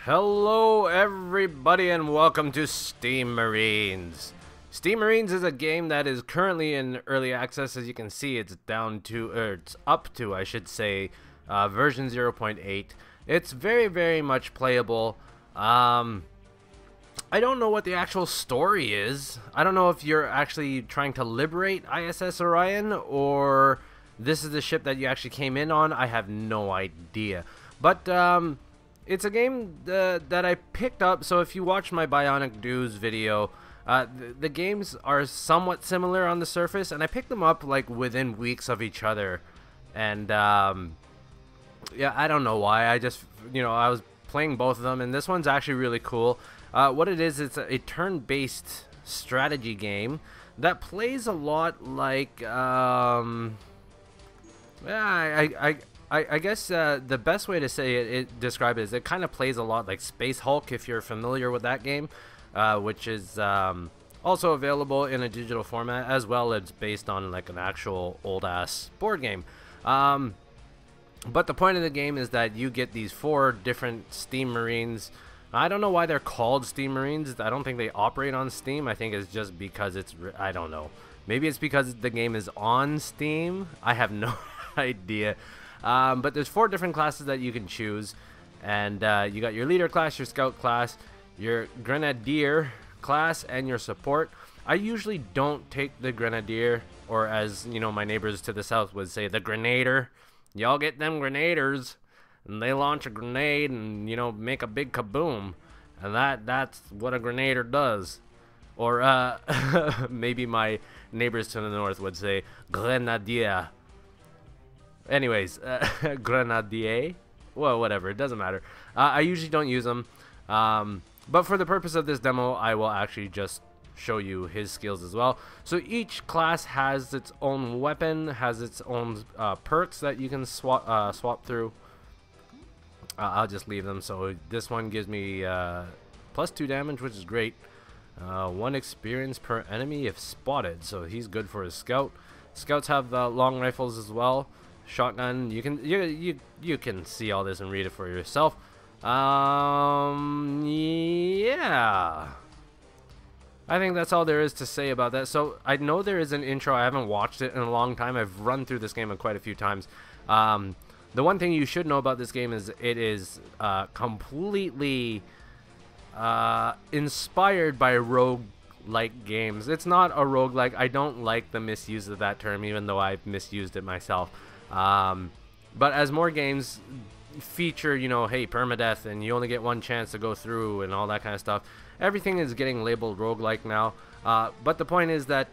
Hello everybody and welcome to Steam Marines. Steam Marines is a game that is currently in early access. As you can see, it's up to, I should say, version 0.8. It's very much playable. I don't know what the actual story is. I don't know if you're actually trying to liberate ISS Orion or this is the ship that you actually came in on. I have no idea. But it's a game that I picked up. So if you watch my Bionic Dues video, the games are somewhat similar on the surface, and I picked them up like within weeks of each other. And yeah, I don't know why. I just, I was playing both of them, and this one's actually really cool. What it is, it's a turn-based strategy game that plays a lot like I guess the best way to say describe it is it kind of plays a lot like Space Hulk, if you're familiar with that game, which is also available in a digital format, as well as based on like an actual old-ass board game. But the point of the game is that you get these 4 different Steam Marines. I don't know why they're called Steam Marines. I don't think they operate on Steam. I think it's just because I don't know. Maybe it's because the game is on Steam. I have no idea. But there's 4 different classes that you can choose. And you got your leader class, your scout class, your grenadier class, and your support. I usually don't take the grenadier, or as my neighbors to the south would say, the grenader. Y'all get them grenaders, and they launch a grenade and make a big kaboom, and that's what a grenader does. Or maybe my neighbors to the north would say grenadier. Anyways, grenadier, well, whatever, it doesn't matter. I usually don't use them, but for the purpose of this demo, I will actually just show you his skills as well. So each class has its own weapon, has its own perks that you can swap through. I'll just leave them. So this one gives me +2 damage, which is great. 1 experience per enemy if spotted, so he's good for his scout. Scouts have the long rifles as well. Shotgun, you can see all this and read it for yourself. Yeah, I think that's all there is to say about that. So I know there is an intro. I haven't watched it in a long time. I've run through this game quite a few times. The one thing you should know about this game is it is completely inspired by rogue-like games. It's not a roguelike. I don't like the misuse of that term, even though I've misused it myself. But as more games feature, hey, permadeath, and you only get 1 chance to go through and all that kind of stuff, everything is getting labeled roguelike now. But the point is that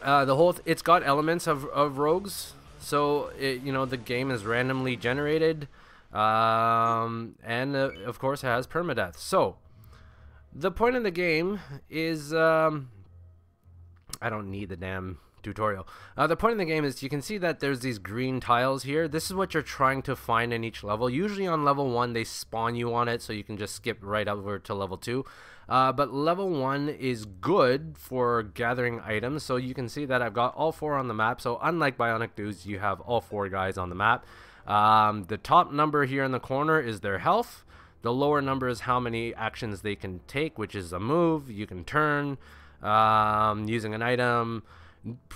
it's got elements of rogues. So the game is randomly generated, and of course it has permadeath. So the point of the game is I don't need the damn tutorial. The point of the game is you can see that there's these green tiles here. This is what you're trying to find in each level. Usually on level 1 they spawn you on it, so you can just skip right over to level 2. But level 1 is good for gathering items, so you can see that I've got all 4 on the map. So unlike Bionic Dudes, you have all 4 guys on the map. The top number here in the corner is their health. The lower number is how many actions they can take, which is a move. You can turn using an item.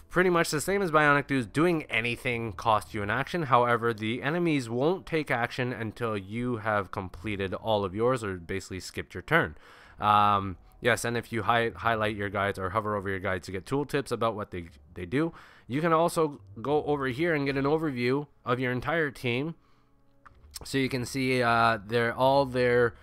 Pretty much the same as Bionic Dudes. Doing anything costs you an action. However, the enemies won't take action until you have completed all of yours, or basically skipped your turn. Yes, and if you highlight your guides or hover over your guides to get tooltips about what they do, you can also go over here and get an overview of your entire team. So you can see all their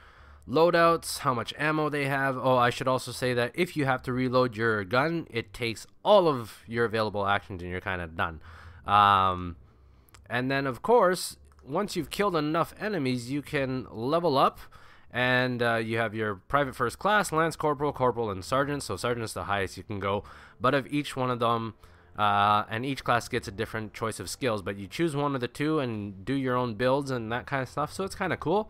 loadouts, how much ammo they have. Oh, I should also say that if you have to reload your gun, it takes all of your available actions and you're kind of done. And then, of course, once you've killed enough enemies, you can level up. And you have your private first class, lance corporal, corporal, and sergeant. So sergeant's the highest you can go. But of each one of them, and each class gets a different choice of skills. But you choose one of the 2 and do your own builds and that kind of stuff. So it's kind of cool.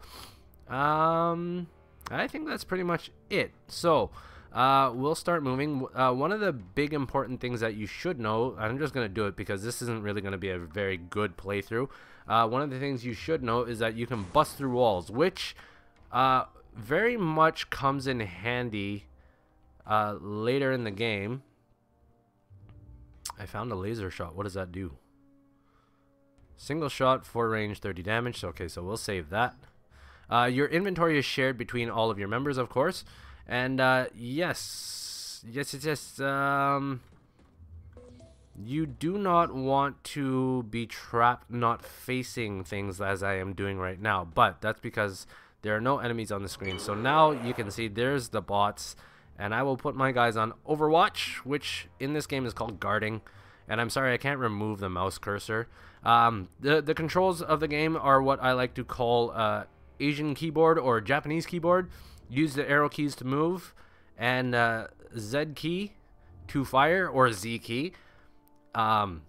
I think that's pretty much it. So we'll start moving. One of the big important things that you should know, I'm just going to do it because this isn't really going to be a very good playthrough. One of the things you should know is that you can bust through walls, which very much comes in handy later in the game. I found a laser shot. What does that do? Single shot, 4 range, 30 damage. Okay, so we'll save that. Your inventory is shared between all of your members, of course. And yes. You do not want to be trapped not facing things as I am doing right now. But that's because there are no enemies on the screen. So now you can see there's the bots. And I will put my guys on Overwatch, which in this game is called guarding. And I'm sorry, I can't remove the mouse cursor. The controls of the game are what I like to call Asian keyboard or Japanese keyboard. Use the arrow keys to move, and Z key to fire, or Z key. And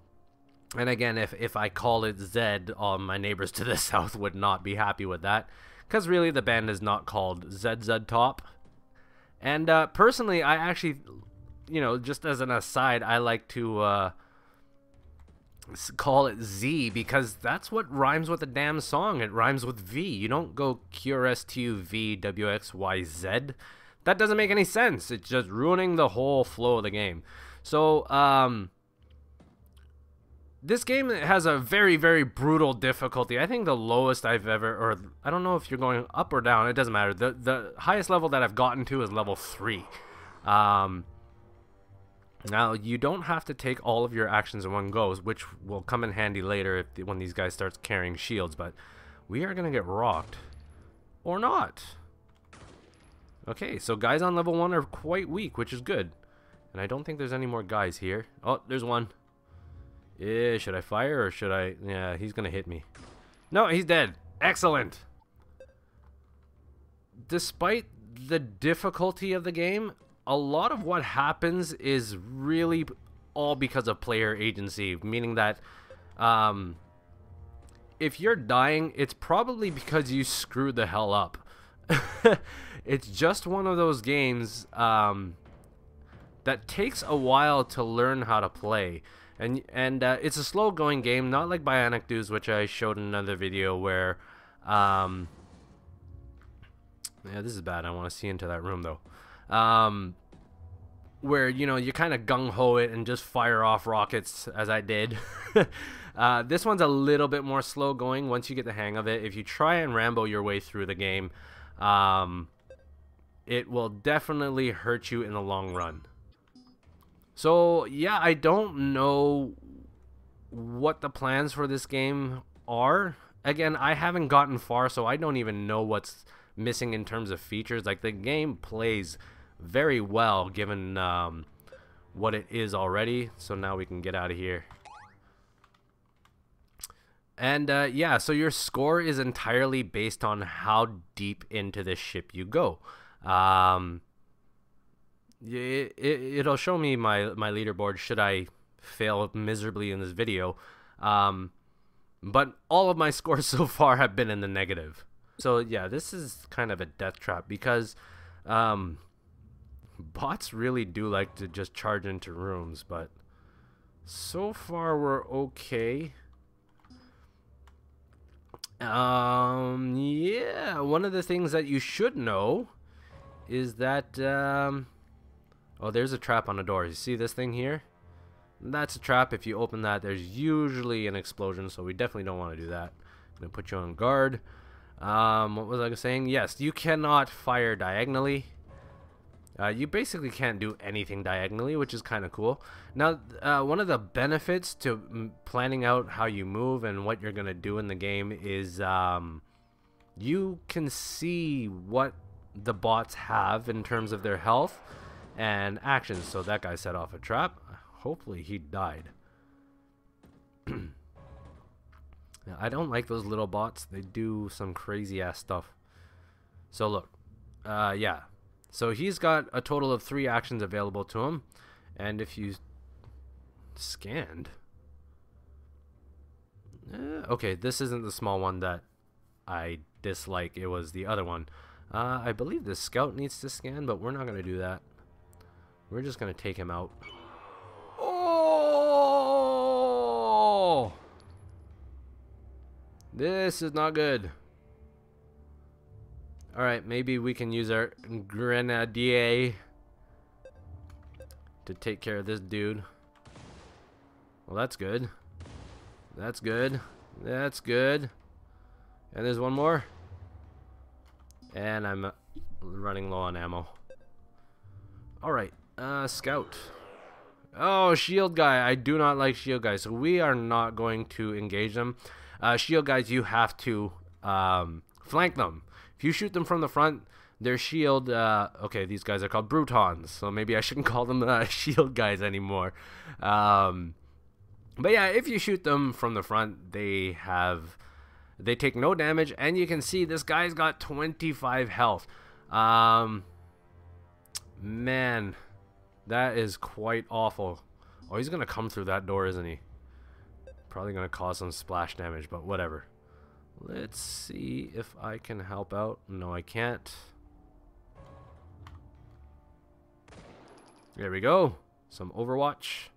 again, if I call it Z, my neighbors to the south would not be happy with that, because really the band is not called ZZ Top. And personally, I actually, you know, just as an aside, I like to call it Z, because that's what rhymes with the damn song. It rhymes with V. You don't go QRSTUVWXYZ. That doesn't make any sense. It's just ruining the whole flow of the game. So, this game has a very, very brutal difficulty. I think the lowest I've ever, or I don't know if you're going up or down, it doesn't matter. The highest level that I've gotten to is level 3. Now, you don't have to take all of your actions in one go, which will come in handy later when these guys start carrying shields, but we are going to get rocked. Or not. Okay, so guys on level 1 are quite weak, which is good. And I don't think there's any more guys here. Oh, there's one. Yeah, should I fire or should I? Yeah, he's gonna hit me. No, he's dead. Excellent. Despite the difficulty of the game, a lot of what happens is really all because of player agency, meaning that if you're dying, it's probably because you screwed the hell up. It's just one of those games that takes a while to learn how to play. And it's a slow going game, not like Bionic Dudes, which I showed in another video where yeah, this is bad. I want to see into that room though. Where, you know, you kind of gung-ho it and just fire off rockets as I did. This one's a little bit more slow going once you get the hang of it. If you try and Rambo your way through the game, it will definitely hurt you in the long run. So, yeah, I don't know what the plans for this game are. Again, I haven't gotten far, so I don't even know what's missing in terms of features. Like, the game plays very well given what it is already. So now we can get out of here. And, yeah, so your score is entirely based on how deep into the ship you go. It'll show me my leaderboard should I fail miserably in this video, but all of my scores so far have been in the negative. So yeah, this is kind of a death trap because bots really do like to just charge into rooms, but so far we're okay. Yeah, one of the things that you should know is that oh, there's a trap on the door. You see this thing here? That's a trap. If you open that, there's usually an explosion, so we definitely don't want to do that. I'm going to put you on guard. What was I saying? Yes, you cannot fire diagonally. You basically can't do anything diagonally, which is kind of cool. Now, one of the benefits to planning out how you move and what you're going to do in the game is you can see what the bots have in terms of their health and actions. So that guy set off a trap. Hopefully he died. I don't like those little bots. They do some crazy ass stuff. So look, yeah. So he's got a total of 3 actions available to him, and if you scanned, okay, this isn't the small one that I dislike. It was the other one. I believe the scout needs to scan, but we're not going to do that. We're just going to take him out. Oh! This is not good. Alright, maybe we can use our grenadier to take care of this dude. Well, that's good. That's good. That's good. And there's one more. And I'm running low on ammo. Alright, scout. Oh, shield guy. I do not like shield guys, so we are not going to engage them. Shield guys, you have to flank them. If you shoot them from the front, their shield... okay, these guys are called Brutons, so maybe I shouldn't call them shield guys anymore. But yeah, if you shoot them from the front, they take no damage, and you can see this guy's got 25 health. Man, that is quite awful. Oh, he's gonna come through that door, isn't he? Probably gonna cause some splash damage, but whatever. Let's see if I can help out. No, I can't. There we go. Some Overwatch.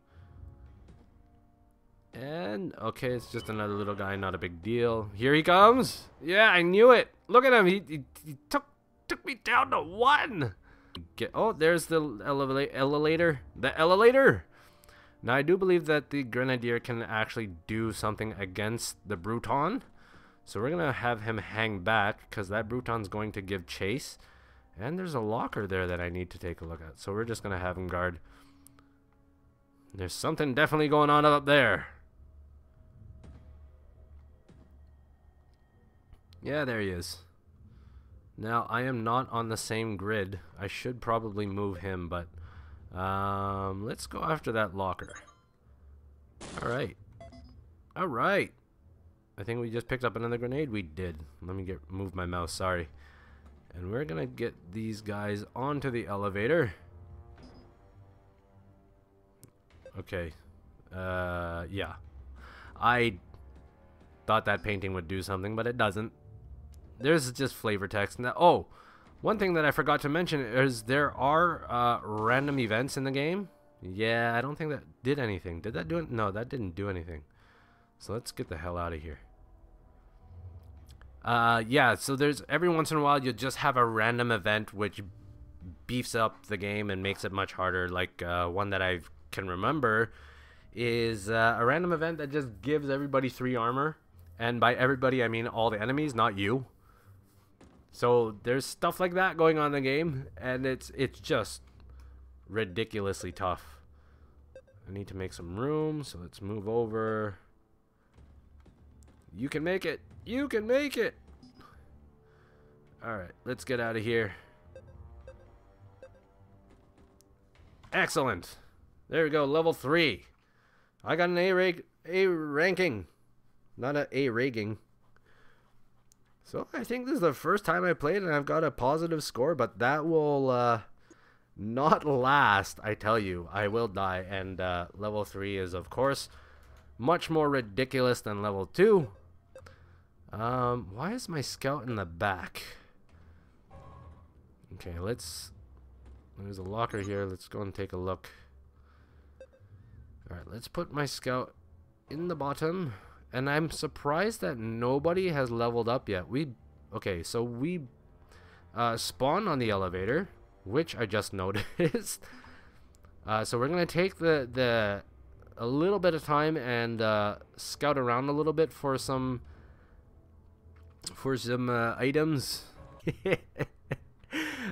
And, okay, it's just another little guy, not a big deal. Here he comes. Yeah, I knew it. Look at him. He took me down to 1. Oh, there's the elevator. The elevator. Now, I do believe that the Grenadier can actually do something against the Bruton. So we're going to have him hang back because that Bruton's going to give chase. And there's a locker there that I need to take a look at. So we're just going to have him guard. There's something definitely going on up there. Yeah, there he is. Now, I am not on the same grid. I should probably move him, but let's go after that locker. Alright. Alright. I think we just picked up another grenade. We did. Let me move my mouse, sorry. And we're gonna get these guys onto the elevator. Okay. Yeah. I thought that painting would do something, but it doesn't. There's just flavor text. Now, oh, one thing that I forgot to mention is there are random events in the game. Yeah, I don't think that did anything. Did that do it? No, that didn't do anything. So let's get the hell out of here. Yeah, so there's every once in a while you'll just have a random event which beefs up the game and makes it much harder. Like one that I can remember is a random event that just gives everybody 3 armor. And by everybody, I mean all the enemies, not you. So there's stuff like that going on in the game, and it's just ridiculously tough. I need to make some room, so let's move over. You can make it. You can make it. Alright, let's get out of here. Excellent. There we go, level 3. I got an A ranking. Not an A rating. So I think this is the first time I played and I've got a positive score, but that will not last, I tell you. I will die, and level 3 is, of course, much more ridiculous than level 2. Why is my scout in the back? Okay, there's a locker here. Let's go and take a look. Alright, let's put my scout in the bottom. And I'm surprised that nobody has leveled up yet. Okay, so we spawn on the elevator, which I just noticed. So we're gonna take a little bit of time and scout around a little bit for some items.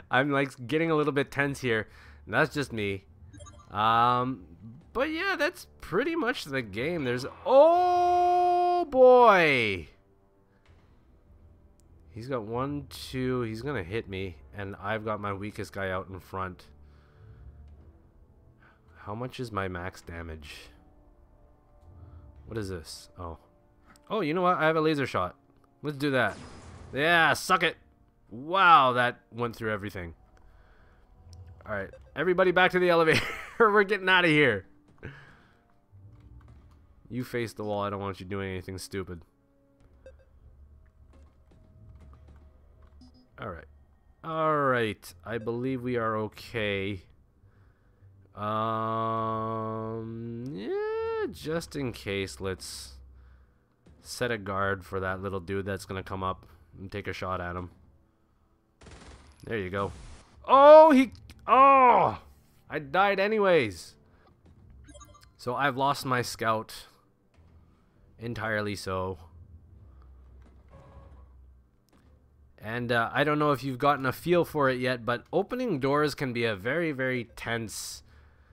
I'm like getting a little bit tense here. And that's just me. But yeah, that's pretty much the game. Oh boy! He's got 1, 2. He's gonna hit me, and I've got my weakest guy out in front. How much is my max damage? What is this? Oh, you know what? I have a laser shot. Let's do that. Yeah, suck it. Wow, that went through everything. Alright, everybody back to the elevator. We're getting out of here. You face the wall. I don't want you doing anything stupid. Alright. Alright. I believe we are okay. Yeah, just in case, let's set a guard for that little dude that's gonna come up and take a shot at him. There you go. Oh, oh! I died anyways. So I've lost my scout. Entirely so. And I don't know if you've gotten a feel for it yet, but opening doors can be a very, very tense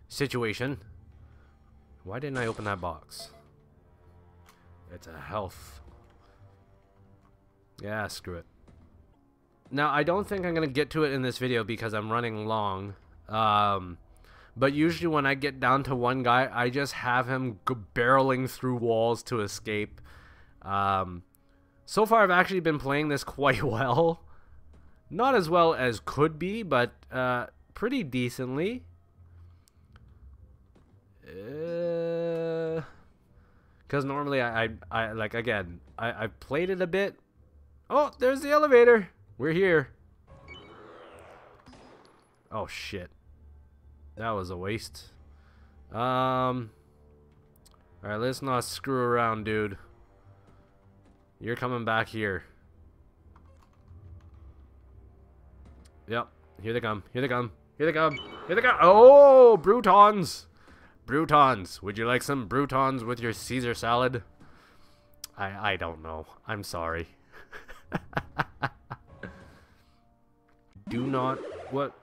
situation. Why didn't I open that box? It's a health. Yeah, screw it. Now, I don't think I'm going to get to it in this video because I'm running long. But usually when I get down to one guy, I just have him barreling through walls to escape. So far, I've actually been playing this quite well. Not as well as could be, but pretty decently. Because normally I like, again, I played it a bit. Oh, there's the elevator. We're here. Oh, shit. That was a waste. Alright, let's not screw around, dude. You're coming back here. Yep. Here they come. Here they come. Here they come. Here they come. Oh, Brutons. Brutons. Would you like some Brutons with your Caesar salad? I don't know. I'm sorry. Do not... What?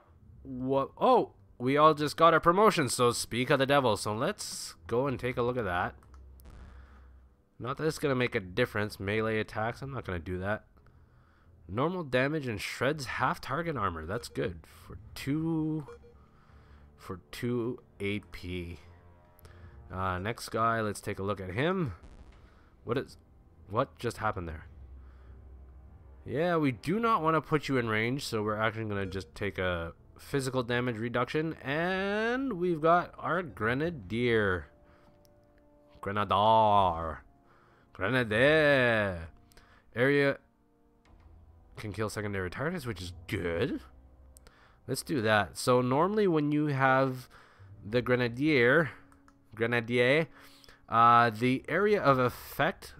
Oh, we all just got our promotion, so speak of the devil. So let's go and take a look at that. Not that it's going to make a difference. Melee attacks, I'm not going to do that. Normal damage and shreds half target armor. That's good. For 2 AP. Next guy, let's take a look at him. What just happened there? Yeah, we do not want to put you in range, so we're actually going to just take a physical damage reduction, and we've got our Grenadier. Grenadier. Area can kill secondary targets, which is good. Let's do that. So normally when you have the Grenadier, the area of effect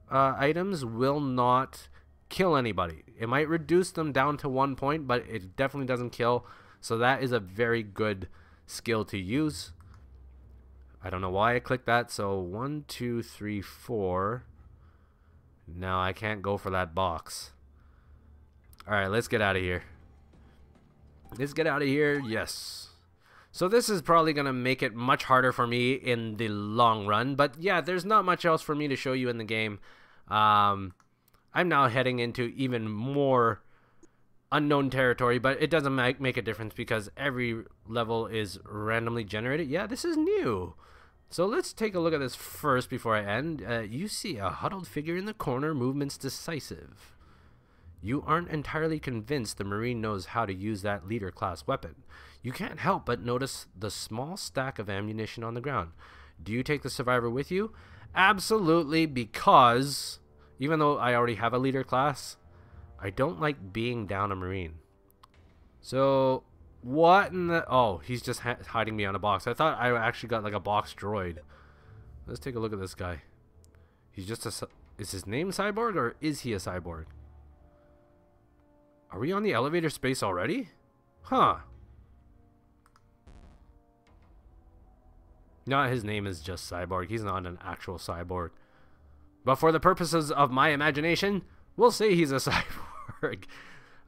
items will not kill anybody. It might reduce them down to 1 point, but it definitely doesn't kill. So that is a very good skill to use. I don't know why I clicked that. So 1, 2, 3, 4. No, I can't go for that box. Alright, let's get out of here. Let's get out of here. Yes. So this is probably going to make it much harder for me in the long run. But yeah, there's not much else for me to show you in the game. I'm now heading into even more unknown territory, but it doesn't make a difference because every level is randomly generated. Yeah, this is new. So let's take a look at this first before I end. You see a huddled figure in the corner, movements decisive. You aren't entirely convinced the Marine knows how to use that leader class weapon. You can't help but notice the small stack of ammunition on the ground. Do you take the survivor with you? Absolutely, because even though I already have a leader class, I don't like being down a Marine. So what in the... Oh, he's just hiding me on a box. I thought I actually got like a box droid. Let's take a look at this guy. He's just a... Is his name Cyborg or is he a cyborg? Are we on the elevator space already? Huh. No, his name is just Cyborg. He's not an actual cyborg. But for the purposes of my imagination, we'll say he's a cyborg.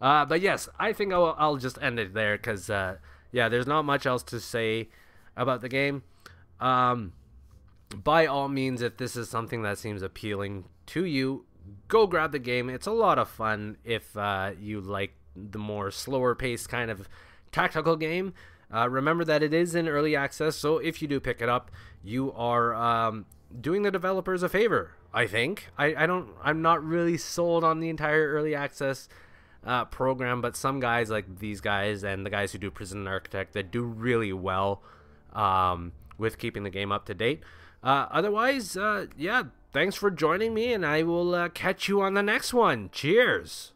But yes, I think I'll just end it there because, yeah, there's not much else to say about the game. By all means, if this is something that seems appealing to you, go grab the game. It's a lot of fun if you like the more slower paced kind of tactical game. Remember that it is in early access, so if you do pick it up, you are doing the developers a favor, I think. I'm not really sold on the entire early access program, but some guys like these guys and the guys who do Prison Architect that do really well with keeping the game up to date. Otherwise, yeah, thanks for joining me, and I will catch you on the next one. Cheers!